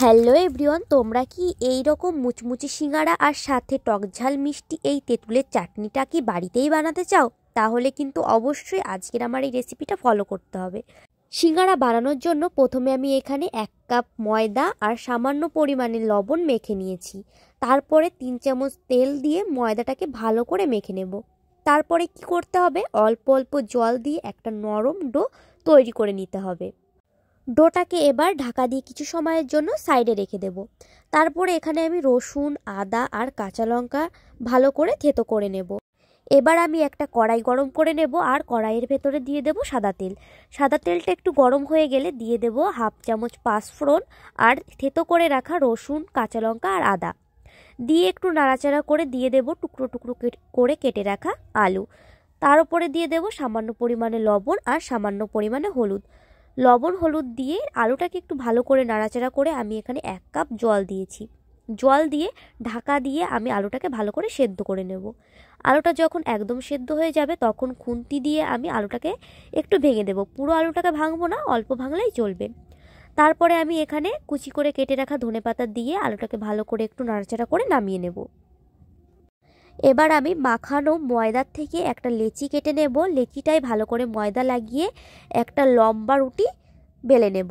Hello everyone, তোমরা কি এই রকম মুচমুচে সিঙ্গাড়া আর সাথে টকঝাল মিষ্টি এই তেঁতুলের চাটনিটা কি বাড়িতেই বানাতে চাও? তাহলে কিন্তু অবশ্যই আজকের আমার এই রেসিপিটা ফলো করতে হবে। সিঙ্গাড়া বানানোর জন্য প্রথমে আমি এখানে 1 কাপ ময়দা আর সামান্য পরিমাণে লবণ মেখে নিয়েছি। তারপরে 3 চামচ তেল দিয়ে ময়দাটাকে ভালো করে মেখে নেব। তারপরে কি করতে হবে, অল্প অল্প জল দিয়ে একটা নরম ডো তৈরি করে নিতে হবে। ডোটাকে এবার ঢাকা দিয়ে কিছু সময়ের জন্য সাইডে রেখে দেব। তারপরে এখানে আমি রসুন, আদা আর কাঁচা লঙ্কা ভালো করে থেতো করে নেব। এবার আমি একটা কড়াই গরম করে নেব আর কড়াইয়ের ভেতরে দিয়ে দেব সাদা তেল। সাদা তেলটা একটু গরম হয়ে গেলে দিয়ে দেব 1/2 চামচ পাঁচফোড়ন আর থেতো করে রাখা রসুন, কাঁচা লঙ্কা আর আদা দিয়ে একটু নাড়াচাড়া করে দিয়ে দেব টুকরো টুকরো করে কেটে রাখা আলু। তার উপরে দিয়ে দেব সামান্য পরিমাণে লবণ আর সামান্য পরিমাণে হলুদ। লবণ হলুদ দিয়ে আলুটাকে একটু ভালো করে নাড়াচাড়া করে আমি এখানে 1 কাপ জল দিয়েছি। জল দিয়ে ঢাকা দিয়ে আমি আলুটাকে ভালো করে সেদ্ধ করে নেব। আলুটা যখন একদম সেদ্ধ হয়ে যাবে তখন খুন্তি দিয়ে আমি আলুটাকে একটু ভেঙে দেব। পুরো আলুটাকে ভাঙবো না, অল্প ভাঙলেই চলবে। তারপরে আমি এখানে কুচি করে কেটে রাখা ধনেপাতা দিয়ে আলুটাকে ভালো করে একটু নাড়াচাড়া করে নামিয়ে নেব। এবার আমি মাখানো ময়দার থেকে একটা লেচি কেটে নেব। লেচিটায় ভালো করে ময়দা লাগিয়ে একটা লম্বা রুটি বেলে নেব।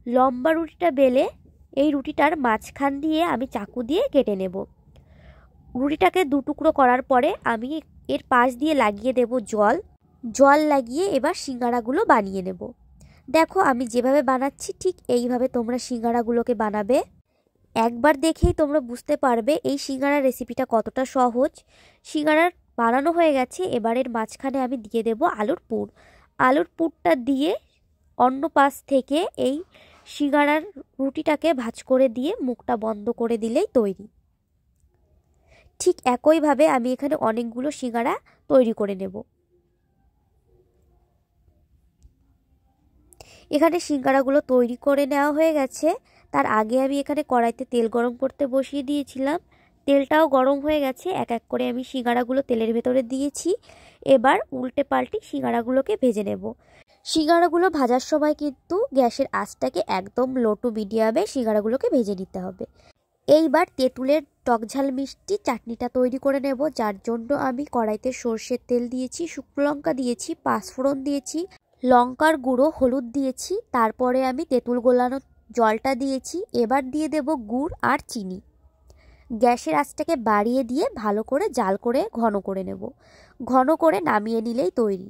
লম্বা রুটিটা বেলে এই রুটিটার মাঝখান দিয়ে আমি চাকু দিয়ে কেটে নেব। রুটিটাকে 2 টুকরো করার পরে আমি এর পাশ দিয়ে লাগিয়ে দেব জল। জল লাগিয়ে এবার সিঙ্গাড়াগুলো বানিয়ে নেব। দেখো আমি যেভাবে বানাচ্ছি ঠিক এইভাবে তোমরা সিঙ্গাড়াগুলোকে বানাবে। একবার দেখেই তোমরা বুঝতে পারবে এই সিঙ্গাড়ার রেসিপিটা কতটা সহজ। সিঙ্গাড়ার বানানো হয়ে গেছে, এবারের মাঝখানে আমি দিয়ে দেব আলুর পুর। আলুর পুরটা দিয়ে অন্য পাশ থেকে এই সিঙ্গাড়ার রুটিটাকে ভাঁজ করে দিয়ে মুখটা বন্ধ করে দিলেই তৈরি। ঠিক একইভাবে আমি এখানে অনেকগুলো সিঙ্গাড়া তৈরি করে নেব। এখানে সিঙ্গাড়াগুলো তৈরি করে নেওয়া হয়ে গেছে। তার আগে আমি এখানে কড়াইতে তেল গরম করতে বসিয়ে দিয়েছিলাম। তেলটাও গরম হয়ে গেছে। এক এক করে আমি সিঙ্গাড়াগুলো তেলের ভেতরে দিয়েছি। এবার উল্টে পাল্টে সিঙ্গাড়াগুলোকে ভেজে নেব। সিঙ্গাড়াগুলো ভাজার সময় কিন্তু গ্যাসের আঁচটাকে একদম লো টু মিডিয়ামে সিঙ্গাড়াগুলোকে ভেজে নিতে হবে। এইবার তেঁতুলের টকঝাল মিষ্টি চাটনিটা তৈরি করে নেব। যার জন্য আমি কড়াইতে সর্ষের তেল দিয়েছি, শুকনো লঙ্কা দিয়েছি, পাঁচফোড়ন দিয়েছি, লঙ্কার গুঁড়ো, হলুদ দিয়েছি। তারপরে আমি তেঁতুল গোলানো জলটা দিয়েছি। এবার দিয়ে দেব গুড় আর চিনি। গ্যাসের আঁচটাকে বাড়িয়ে দিয়ে ভালো করে জাল করে ঘন করে নেব। ঘন করে নামিয়ে নিলেই তৈরি।